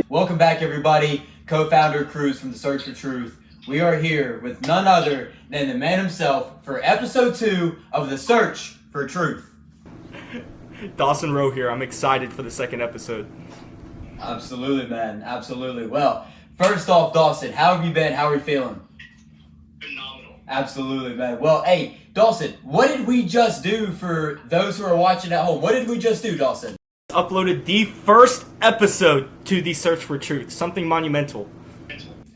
Welcome back, everybody. Co-founder Cruz from The Search for Truth. We are here with none other than the man himself for episode 2 of The Search for Truth. Dawson Rowe here. I'm excited for the second episode. Absolutely, man. Absolutely. Well, first off, Dawson, how have you been? How are you feeling? Phenomenal. Absolutely, man. Well, hey, Dawson, what did we just do for those who are watching at home? What did we just do, Dawson? Uploaded the first episode to The Search for Truth. Something monumental.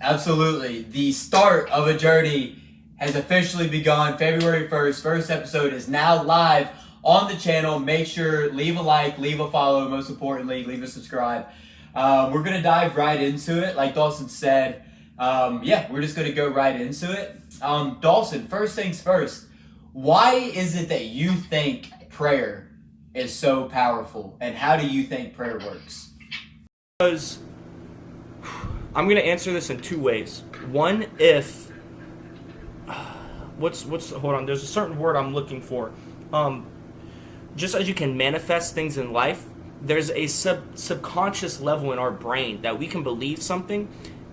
Absolutely. The start of a journey has officially begun. February 1st. First episode is now live on the channel. Make sure, leave a like, leave a follow, most importantly, leave a subscribe. We're going to dive right into it. Like Dawson said, we're just going to go right into it. Dawson, first things first, why is it that you think prayer is so powerful, and how do you think prayer works? Because I'm going to answer this in two ways. One, if hold on, there's a certain word I'm looking for. Just as you can manifest things in life, there's a subconscious level in our brain that we can believe something,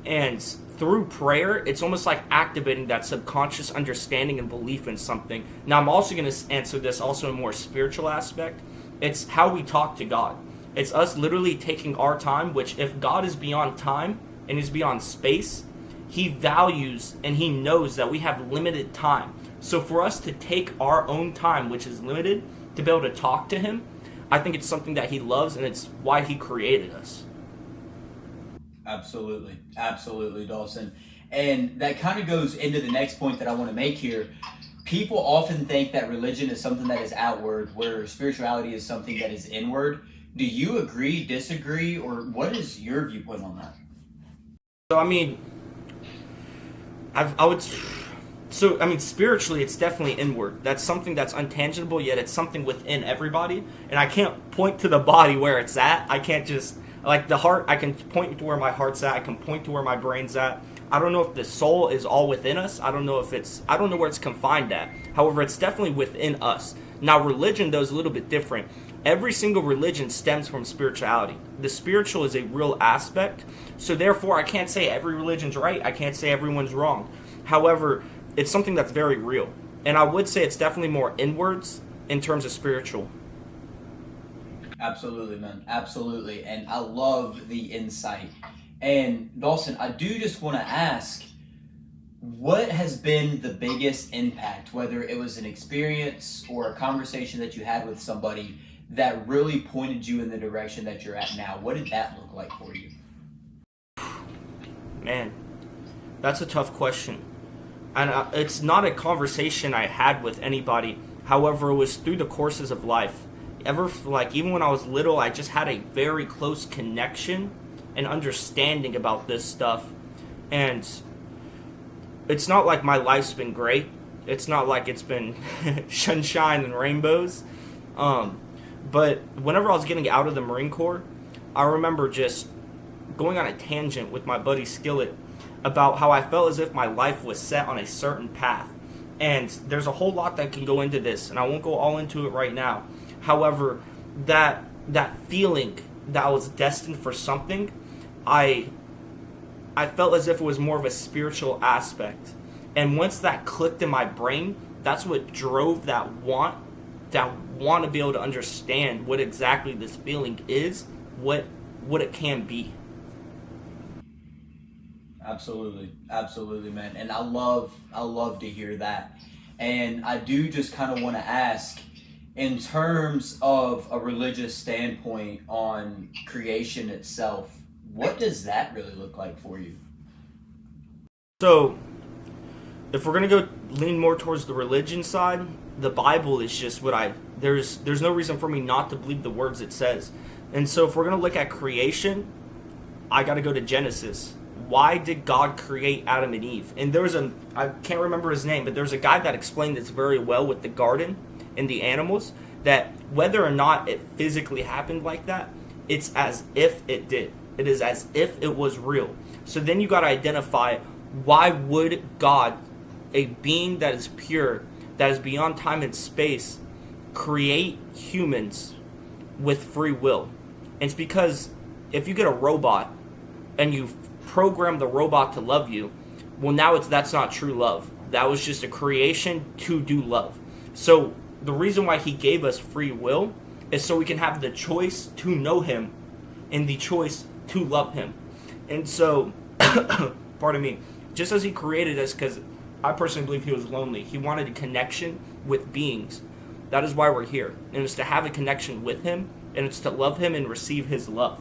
and through prayer, it's almost like activating that subconscious understanding and belief in something. Now, I'm also going to answer this also in a more spiritual aspect. It's how we talk to God. It's us literally taking our time, which if God is beyond time and is beyond space, He values and He knows that we have limited time. So for us to take our own time, which is limited, to be able to talk to Him, I think it's something that He loves, and it's why He created us. Absolutely. Absolutely, Dawson. And that kind of goes into the next point that I want to make here. People often think that religion is something that is outward, where spirituality is something that is inward. Do you agree, disagree, or what is your viewpoint on that? So, spiritually, it's definitely inward. That's something that's untangible, yet it's something within everybody. And I can't point to the body where it's at. I can't just, like the heart, I can point to where my heart's at. I can point to where my brain's at. I don't know if the soul is all within us. I don't know where it's confined at. However, it's definitely within us. Now, religion, though, is a little bit different. Every single religion stems from spirituality. The spiritual is a real aspect. So therefore, I can't say every religion's right. I can't say everyone's wrong. However, it's something that's very real. And I would say it's definitely more inwards in terms of spiritual. Absolutely, man. Absolutely. And I love the insight. And Dawson, I do just want to ask, what has been the biggest impact, whether it was an experience or a conversation that you had with somebody that really pointed you in the direction that you're at now? What did that look like for you? Man, that's a tough question. And it's not a conversation I had with anybody. However, it was through the courses of life. Even when I was little, I just had a very close connection and understanding about this stuff. And it's not like my life's been great. It's not like it's been sunshine and rainbows. But whenever I was getting out of the Marine Corps, I remember just going on a tangent with my buddy Skillet about how I felt as if my life was set on a certain path. And there's a whole lot that can go into this, and I won't go all into it right now. However, that feeling that I was destined for something, I felt as if it was more of a spiritual aspect. And once that clicked in my brain, that's what drove that want to be able to understand what exactly this feeling is, what it can be. Absolutely, man. And I love to hear that. And I do just kind of want to ask, in terms of a religious standpoint on creation itself, what does that really look like for you? So, if we're going to go lean more towards the religion side, the Bible is just there's no reason for me not to believe the words it says. And so if we're going to look at creation, I got to go to Genesis. Why did God create Adam and Eve? And I can't remember his name, but there's a guy that explained this very well with the garden and the animals, that whether or not it physically happened like that, it's as if it did. It is as if it was real. So then you got to identify Why would God, a being that is pure, that is beyond time and space, create humans with free will? And it's because if you get a robot and you program the robot to love you, well, now that's not true love. That was just a creation to do love. So the reason why he gave us free will is so we can have the choice to know him and the choice to love him. And so, pardon me, just as he created us, because I personally believe he was lonely, he wanted a connection with beings. That is why we're here. And it's to have a connection with him, and it's to love him and receive his love.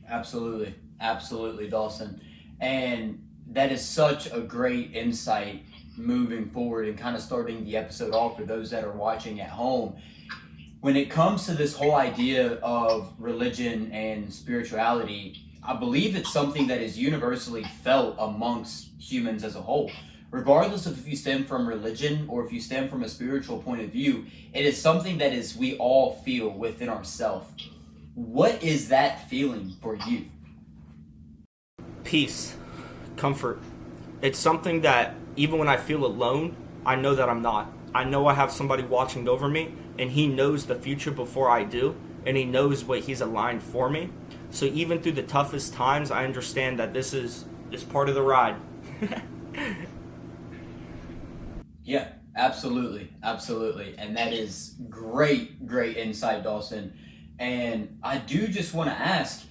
Absolutely. Absolutely, Dawson. And that is such a great insight moving forward and kind of starting the episode off for those that are watching at home. When it comes to this whole idea of religion and spirituality, I believe it's something that is universally felt amongst humans as a whole. Regardless of if you stem from religion or if you stem from a spiritual point of view, it is something that is we all feel within ourselves. What is that feeling for you? Peace, comfort. It's something that even when I feel alone, I know that I'm not. I know I have somebody watching over me, and he knows the future before I do, and he knows what he's aligned for me. So even through the toughest times, I understand that this is part of the ride. Yeah, absolutely. Absolutely. And that is great insight, Dawson. And I do just want to ask,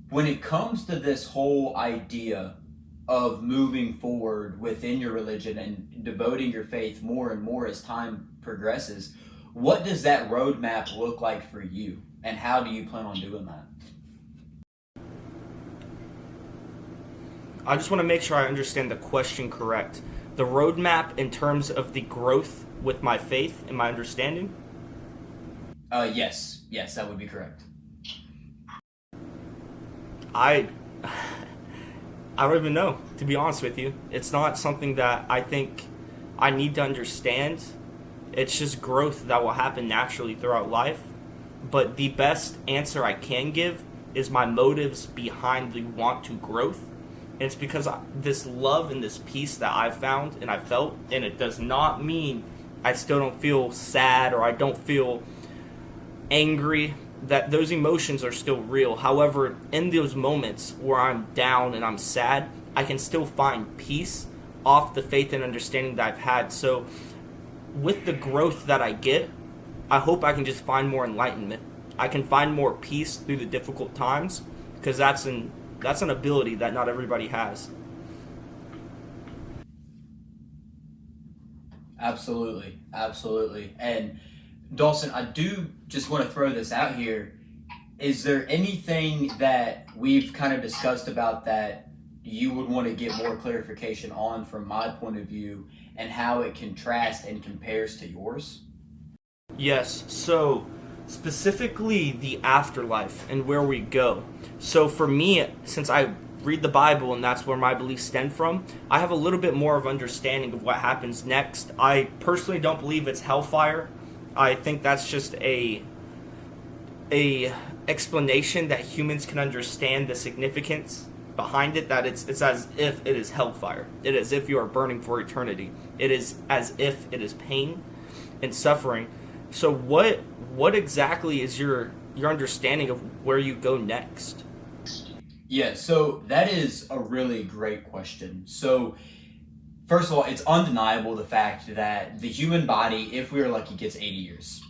when it comes to this whole idea of moving forward within your religion and devoting your faith more and more as time progresses, what does that roadmap look like for you? And how do you plan on doing that? I just want to make sure I understand the question correct. The roadmap in terms of the growth with my faith and my understanding? Yes, that would be correct. I don't even know, to be honest with you. It's not something that I think I need to understand. It's just growth that will happen naturally throughout life. But the best answer I can give is my motives behind the want to growth. And it's because this love and this peace that I found and I felt, and it does not mean I still don't feel sad or I don't feel angry, that those emotions are still real. However, in those moments where I'm down and I'm sad, I can still find peace off the faith and understanding that I've had. So with the growth that I get, I hope I can just find more enlightenment. I can find more peace through the difficult times, because that's an ability that not everybody has. Absolutely. And Dawson, I do just want to throw this out here. Is there anything that we've kind of discussed about that you would want to get more clarification on from my point of view and how it contrasts and compares to yours? Yes, so specifically the afterlife and where we go. So for me, since I read the Bible and that's where my beliefs stem from, I have a little bit more of understanding of what happens next. I personally don't believe it's hellfire. I think that's just a explanation that humans can understand the significance behind it, that it's as if it is hellfire. It is as if you are burning for eternity. It is as if it is pain and suffering. So what exactly is your understanding of where you go next? Yeah, so that is a really great question. So first of all, it's undeniable the fact that the human body, if we are lucky, gets 80 years.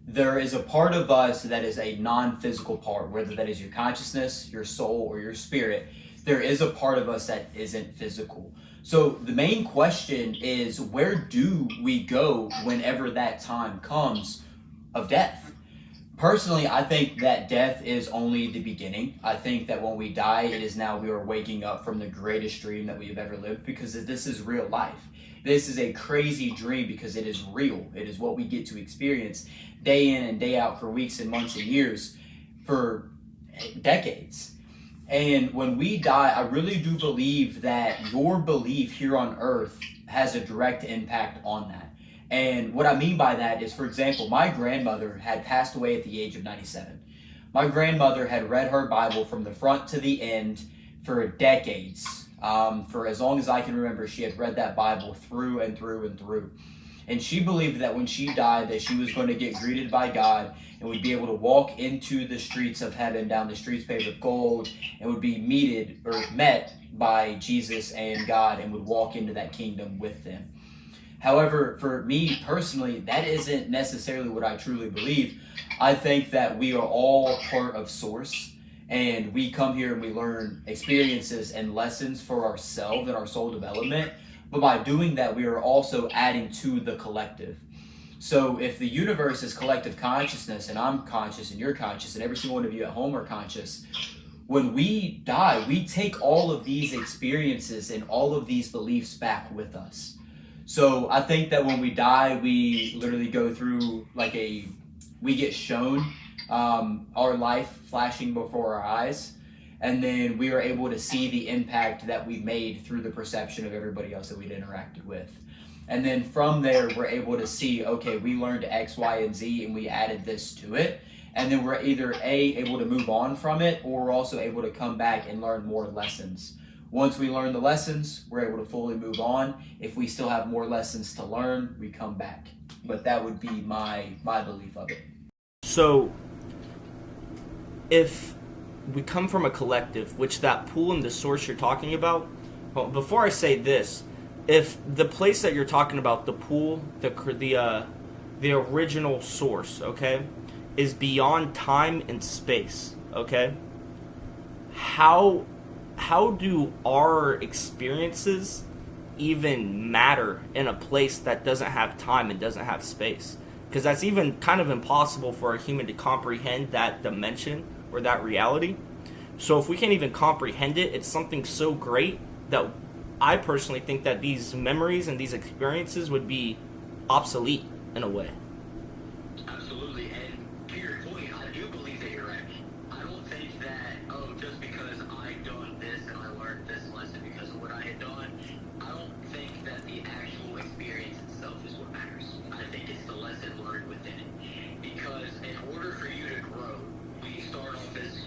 There is a part of us that is a non-physical part, whether that is your consciousness, your soul, or your spirit. There is a part of us that isn't physical. So the main question is, where do we go whenever that time comes of death? Personally, I think that death is only the beginning. I think that when we die, it is now we are waking up from the greatest dream that we've ever lived, because this is real life. This is a crazy dream because it is real. It is what we get to experience day in and day out for weeks and months and years, for decades. And when we die, I really do believe that your belief here on earth has a direct impact on that. And what I mean by that is, for example, my grandmother had passed away at the age of 97. My grandmother had read her Bible from the front to the end for decades. For as long as I can remember, she had read that Bible through and through and through. And she believed that when she died, that she was going to get greeted by God and would be able to walk into the streets of heaven, down the streets paved with gold, and would be met by Jesus and God, and would walk into that kingdom with them. However, for me personally, that isn't necessarily what I truly believe. I think that we are all part of Source, and we come here and we learn experiences and lessons for ourselves and our soul development. But by doing that, we are also adding to the collective. So if the universe is collective consciousness, and I'm conscious and you're conscious and every single one of you at home are conscious, when we die, we take all of these experiences and all of these beliefs back with us. So I think that when we die, we literally go through we get shown our life flashing before our eyes. And then we are able to see the impact that we made through the perception of everybody else that we'd interacted with. And then from there, we're able to see, okay, we learned X, Y, and Z, and we added this to it. And then we're either able to move on from it, or we're also able to come back and learn more lessons. Once we learn the lessons, we're able to fully move on. If we still have more lessons to learn, we come back. But that would be my belief of it. So, if we come from a collective, which that pool and the source you're talking about, well, before I say this, if the place that you're talking about, the pool, the original source, okay, is beyond time and space, okay, how do our experiences even matter in a place that doesn't have time and doesn't have space? Because that's even kind of impossible for a human to comprehend that dimension or that reality. So if we can't even comprehend it, it's something so great that I personally think that these memories and these experiences would be obsolete in a way. Absolutely, and to your point, I do believe that you're right. I don't think that, just because I done this and I learned this lesson because of what I had done, I don't think that the actual experience itself is what matters. I think it's the lesson learned within it. Because in order for you to grow, we start off as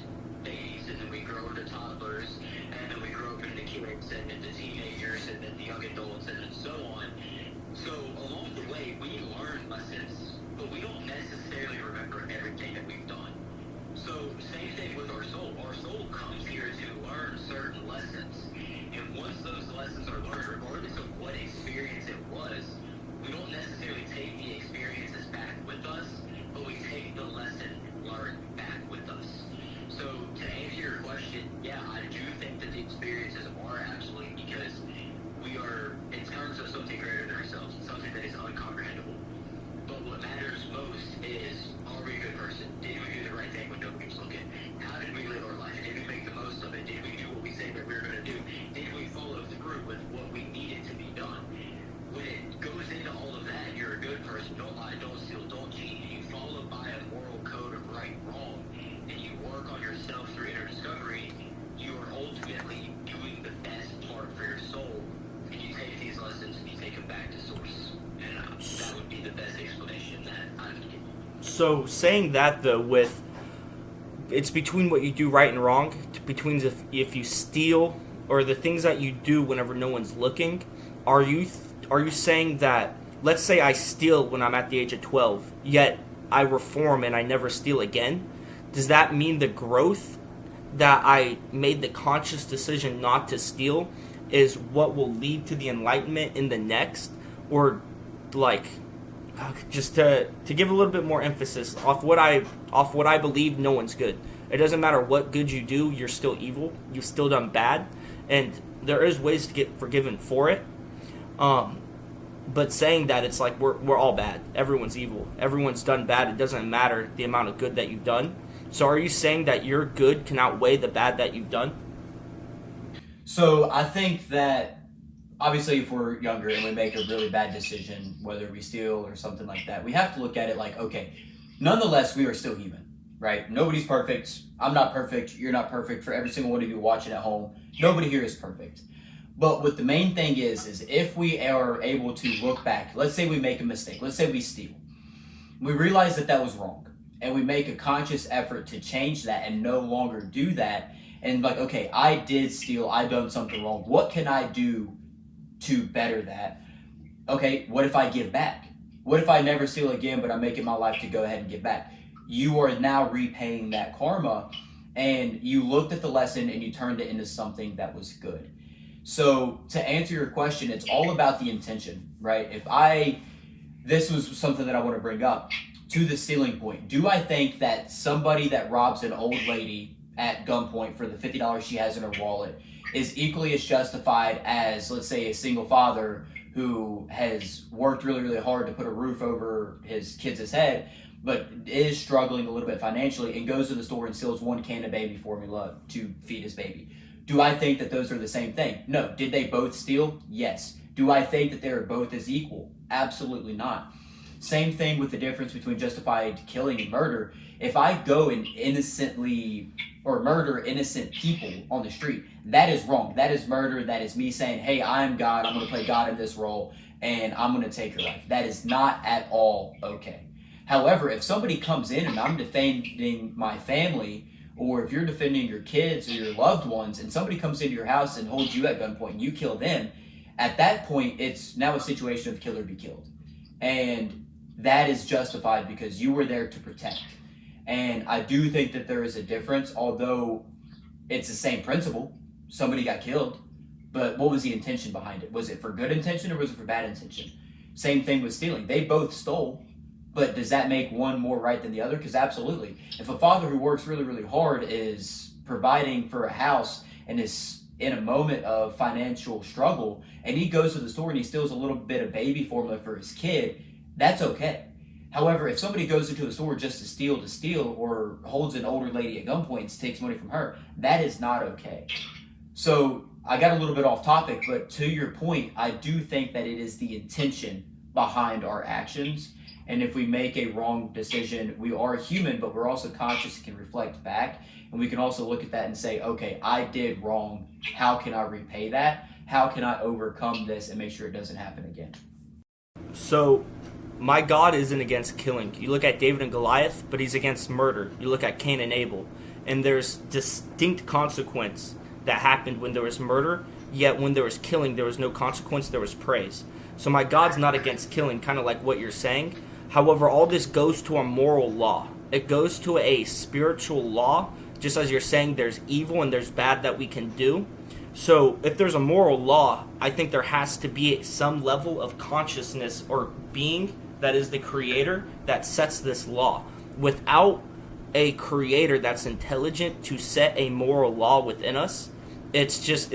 babies, and then we grow into toddlers, and then we grow up into kids, and into teenagers, and then the young adults, and then so on. So along the way, we learn lessons, but we don't necessarily remember everything that we've done. So same thing with our soul. Our soul comes here to learn certain lessons, and once those lessons are learned, regardless of what experience it was, we don't necessarily take the experiences back with us, but we take the lesson learned back with us. So to answer your question, yeah, I do think that the experiences are absolute, because we are in terms of something greater than ourselves, something that is uncomprehendable. But what matters most is, are we a good person? Did we do the right thing when nobody's looking? How did we live our life? Did we make the most of it? Did we do what we said that we were going to do? Did we follow through with what we needed to be done? When it goes into all of that, you're a good person. Don't lie, don't steal, don't cheat. And you follow by a moral code of right and wrong, and you work on yourself through inner discovery, you are ultimately doing the best part for your soul. And you take these lessons and you take them back to source. And that would be the best explanation that I would give. So saying that though, with it's between what you do right and wrong, between if you steal or the things that you do whenever no one's looking, are you saying that, let's say I steal when I'm at the age of 12, yet I reform and I never steal again? Does that mean the growth that I made the conscious decision not to steal is what will lead to the enlightenment in the next? Or like, just to give a little bit more emphasis off what I believe, no one's good. It doesn't matter what good you do, you're still evil. You've still done bad, and there is ways to get forgiven for it. But saying that, it's like we're all bad. Everyone's evil. Everyone's done bad. It doesn't matter the amount of good that you've done. So are you saying that your good can outweigh the bad that you've done? So I think that obviously if we're younger and we make a really bad decision, whether we steal or something like that, we have to look at it like, okay, nonetheless, we are still human, right? Nobody's perfect. I'm not perfect. You're not perfect. For every single one of you watching at home, nobody here is perfect. But what the main thing is if we are able to look back, let's say we make a mistake, let's say we steal. We realize that was wrong, and we make a conscious effort to change that and no longer do that. and like, okay, I did steal, I done something wrong. What can I do to better that? Okay, what if I give back? What if I never steal again, but I make it my life to go ahead and give back? You are now repaying that karma, and you looked at the lesson and you turned it into something that was good. So to answer your question, it's all about the intention, right? This was something that I want to bring up to the stealing point. Do I think that somebody that robs an old lady at gunpoint for the $50 she has in her wallet is equally as justified as, let's say, a single father who has worked really, really hard to put a roof over his kid's head, but is struggling a little bit financially and goes to the store and steals one can of baby formula to feed his baby? Do I think that those are the same thing? No. Did they both steal? Yes. Do I think that they're both as equal? Absolutely not. Same thing with the difference between justified killing and murder. If I go and innocently or murder innocent people on the street, that is wrong. That is murder. That is me saying, hey, I'm God. I'm going to play God in this role, and I'm going to take your life. That is not at all okay. However, if somebody comes in and I'm defending my family, or if you're defending your kids or your loved ones, and somebody comes into your house and holds you at gunpoint and you kill them, at that point, it's now a situation of kill or be killed. And that is justified because you were there to protect. And I do think that there is a difference, although it's the same principle. Somebody got killed, but what was the intention behind it? Was it for good intention or was it for bad intention? Same thing with stealing. They both stole, but does that make one more right than the other? Because absolutely. If a father who works really, really hard is providing for a house and is in a moment of financial struggle, and he goes to the store and he steals a little bit of baby formula for his kid, that's okay. However, if somebody goes into a store just to steal, or holds an older lady at gunpoint and takes money from her, that is not okay. So I got a little bit off topic, but to your point, I do think that it is the intention behind our actions. And if we make a wrong decision, we are human, but we're also conscious and can reflect back. And we can also look at that and say, okay, I did wrong. How can I repay that? How can I overcome this and make sure it doesn't happen again? So, my God isn't against killing. You look at David and Goliath, but he's against murder. You look at Cain and Abel, and there's distinct consequence that happened when there was murder, yet when there was killing, there was no consequence, there was praise. So my God's not against killing, kind of like what you're saying. However, all this goes to a moral law. It goes to a spiritual law, just as you're saying there's evil and there's bad that we can do. So if there's a moral law, I think there has to be some level of consciousness or being that is the creator that sets this law. Without a creator that's intelligent to set a moral law within us, it's just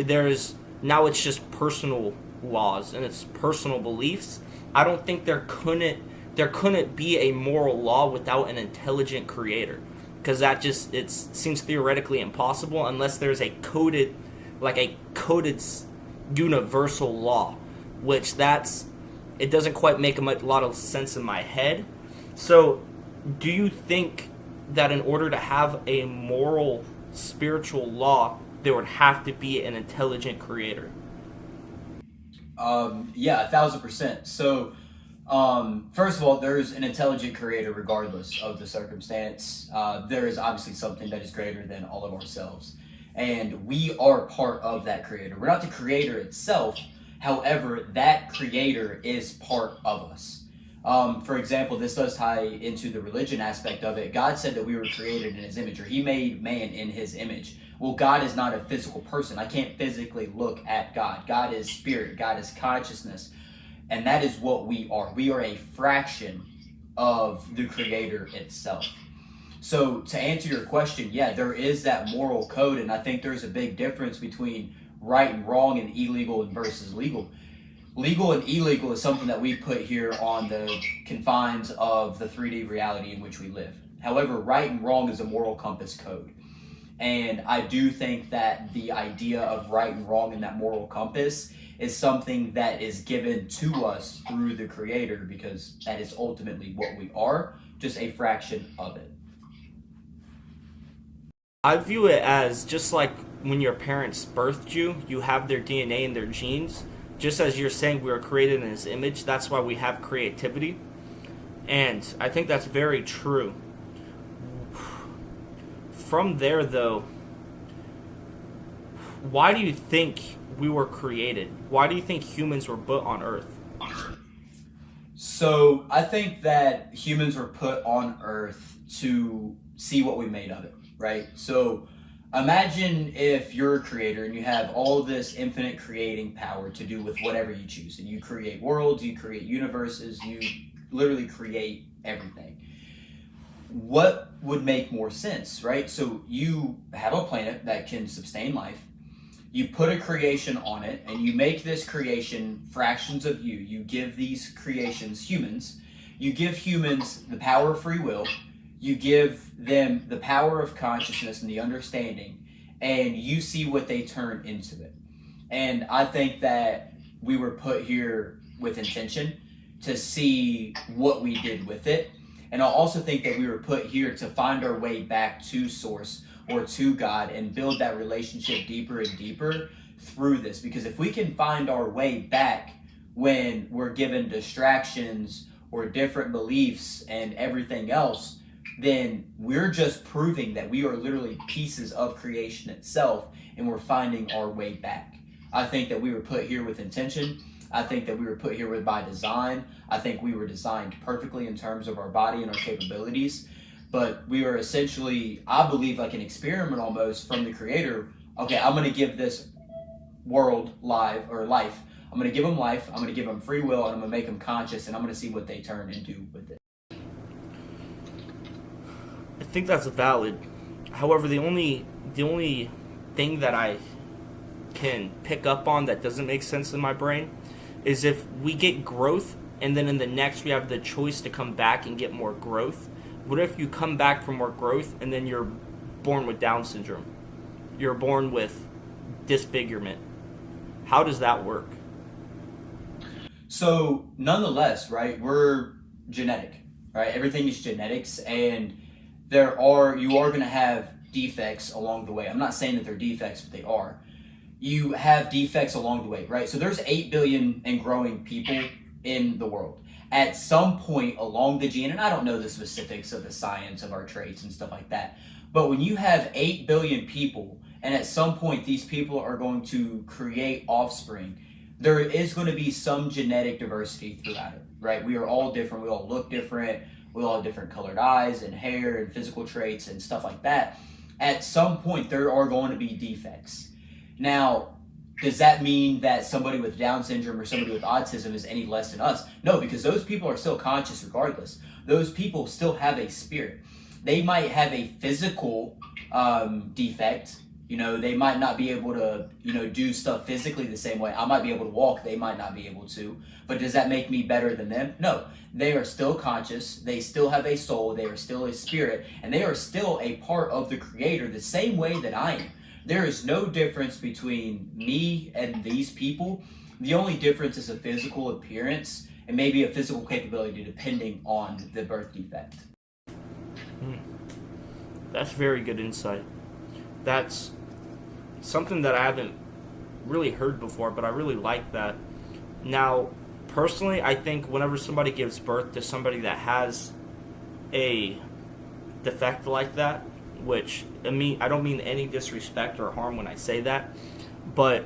personal laws and it's personal beliefs. I don't think there couldn't be a moral law without an intelligent creator, because it seems theoretically impossible unless there's a coded universal law, which it doesn't quite make a lot of sense in my head. So do you think that in order to have a moral spiritual law, there would have to be an intelligent creator? Yeah, 1,000%. So first of all, there's an intelligent creator regardless of the circumstance. There is obviously something that is greater than all of ourselves. And we are part of that creator. We're not the creator itself. However, that creator is part of us. For example, this does tie into the religion aspect of it. God said that we were created in his image, or he made man in his image. Well, God is not a physical person. I can't physically look at God. God is spirit. God is consciousness. And that is what we are. We are a fraction of the creator itself. So to answer your question, yeah, there is that moral code, and I think there's a big difference between right and wrong and illegal versus legal. Legal and illegal is something that we put here on the confines of the 3D reality in which we live. However, right and wrong is a moral compass code. And I do think that the idea of right and wrong and that moral compass is something that is given to us through the creator, because that is ultimately what we are, just a fraction of it. I view it as just like when your parents birthed you, you have their DNA and their genes. Just as you're saying we were created in his image, that's why we have creativity. And I think that's very true. From there, though, why do you think we were created? Why do you think humans were put on Earth? So I think that humans were put on Earth to see what we made of it, right? So imagine if you're a creator and you have all this infinite creating power to do with whatever you choose. And you create worlds, you create universes, you literally create everything. What would make more sense, right? So you have a planet that can sustain life. You put a creation on it and you make this creation fractions of you. You give these creations humans. You give humans the power of free will. You give them the power of consciousness and the understanding, and you see what they turn into it. And I think that we were put here with intention to see what we did with it. And I also think that we were put here to find our way back to source or to God and build that relationship deeper and deeper through this. Because if we can find our way back when we're given distractions or different beliefs and everything else, then we're just proving that we are literally pieces of creation itself and we're finding our way back. I think that we were put here with intention. I think that we were put here with by design. I think we were designed perfectly in terms of our body and our capabilities. But we are essentially, I believe, like an experiment almost from the creator. Okay, I'm going to give this world life. I'm going to give them life. I'm going to give them free will, and I'm going to make them conscious, and I'm going to see what they turn into with it. I think that's valid. However, the only thing that I can pick up on that doesn't make sense in my brain is if we get growth and then in the next we have the choice to come back and get more growth. What if you come back for more growth and then you're born with Down syndrome? You're born with disfigurement. How does that work? So nonetheless, right, we're genetic, right? Everything is genetics, and you are going to have defects along the way. I'm not saying that they're defects, but they are. You have defects along the way, right? So there's 8 billion and growing people in the world. At some point along the gene, and I don't know the specifics of the science of our traits and stuff like that, but when you have 8 billion people, and at some point these people are going to create offspring, there is going to be some genetic diversity throughout it, right? We are all different. We all look different. We all have different colored eyes and hair and physical traits and stuff like that. At some point, there are going to be defects. Now, does that mean that somebody with Down syndrome or somebody with autism is any less than us? No, because those people are still conscious regardless. Those people still have a spirit. They might have a physical defect. You know, they might not be able to, do stuff physically the same way. I might be able to walk. They might not be able to. But does that make me better than them? No. They are still conscious. They still have a soul. They are still a spirit. And they are still a part of the Creator the same way that I am. There is no difference between me and these people. The only difference is a physical appearance and maybe a physical capability depending on the birth defect. That's very good insight. That's something that I haven't really heard before, but I really like that. Now, personally, I think whenever somebody gives birth to somebody that has a defect like that, which I don't mean any disrespect or harm when I say that, but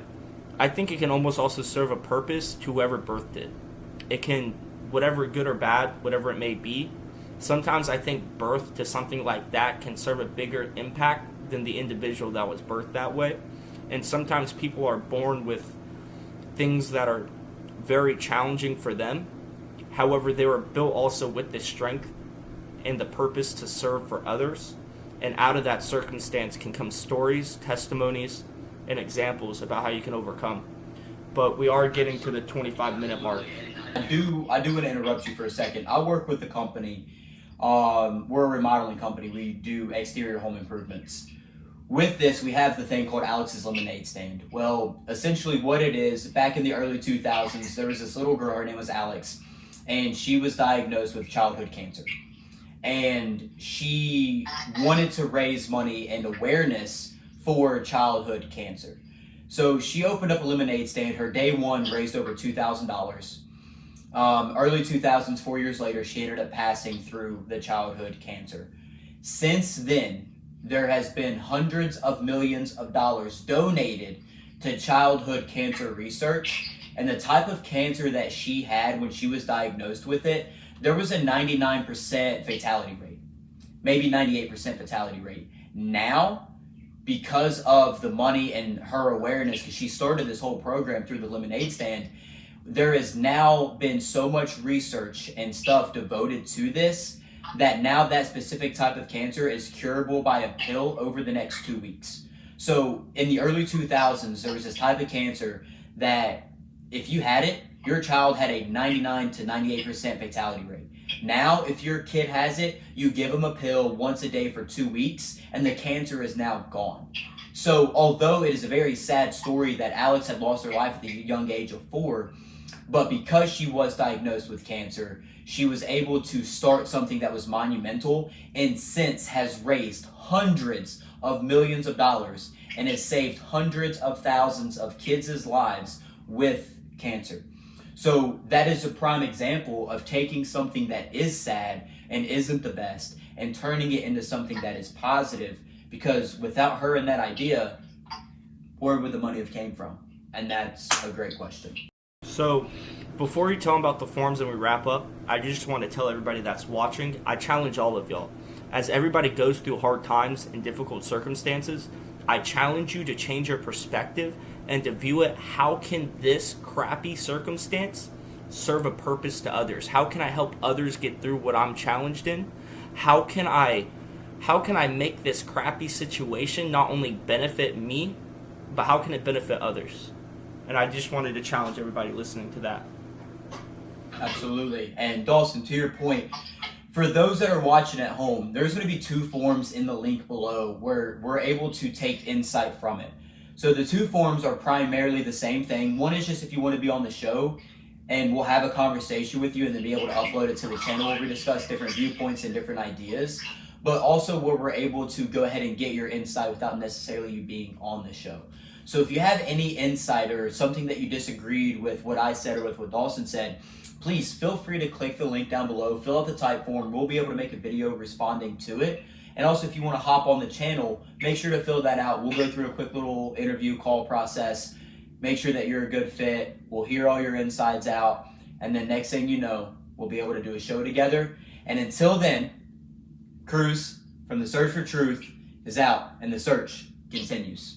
I think it can almost also serve a purpose to whoever birthed it. It can, whatever good or bad, whatever it may be, sometimes I think birth to something like that can serve a bigger impact than the individual that was birthed that way. And sometimes people are born with things that are very challenging for them. However, they were built also with the strength and the purpose to serve for others. And out of that circumstance can come stories, testimonies, and examples about how you can overcome. But we are getting to the 25-minute mark. I do want to interrupt you for a second. I work with the company. We're a remodeling company. We do exterior home improvements. With this, we have the thing called Alex's Lemonade Stand. Well, essentially what it is, back in the early 2000s, there was this little girl, her name was Alex, and she was diagnosed with childhood cancer. And she wanted to raise money and awareness for childhood cancer. So she opened up a lemonade stand. Her day one raised over $2,000. Early 2000s, 4 years later, she ended up passing through the childhood cancer. Since then, there has been hundreds of millions of dollars donated to childhood cancer research, and the type of cancer that she had when she was diagnosed with it, there was a 99% fatality rate, maybe 98% fatality rate. Now, because of the money and her awareness, because she started this whole program through the lemonade stand, there has now been so much research and stuff devoted to this that now that specific type of cancer is curable by a pill over the next 2 weeks. So in the early 2000s, there was this type of cancer that if you had it, your child had a 99 to 98% fatality rate. Now, if your kid has it, you give them a pill once a day for 2 weeks, and the cancer is now gone. So although it is a very sad story that Alex had lost her life at the young age of 4, but because she was diagnosed with cancer, she was able to start something that was monumental and since has raised hundreds of millions of dollars and has saved hundreds of thousands of kids' lives with cancer. So that is a prime example of taking something that is sad and isn't the best and turning it into something that is positive, because without her and that idea, where would the money have came from? And that's a great question. So, before you tell them about the forms and we wrap up, I just want to tell everybody that's watching, I challenge all of y'all. As everybody goes through hard times and difficult circumstances, I challenge you to change your perspective and to view it, how can this crappy circumstance serve a purpose to others? How can I help others get through what I'm challenged in? How can I make this crappy situation not only benefit me, but how can it benefit others? And I just wanted to challenge everybody listening to that. Absolutely. And Dawson, to your point, for those that are watching at home, there's going to be 2 forms in the link below where we're able to take insight from it. So the 2 forms are primarily the same thing. One is just if you want to be on the show, and we'll have a conversation with you and then be able to upload it to the channel where we discuss different viewpoints and different ideas, but also where we're able to go ahead and get your insight without necessarily you being on the show. So if you have any insight or something that you disagreed with what I said or with what Dawson said, please feel free to click the link down below, fill out the type form. We'll be able to make a video responding to it. And also, if you want to hop on the channel, make sure to fill that out. We'll go through a quick little interview call process, make sure that you're a good fit. We'll hear all your insides out. And then next thing you know, we'll be able to do a show together. And until then, Cruz from The Search for Truth is out, and the search continues.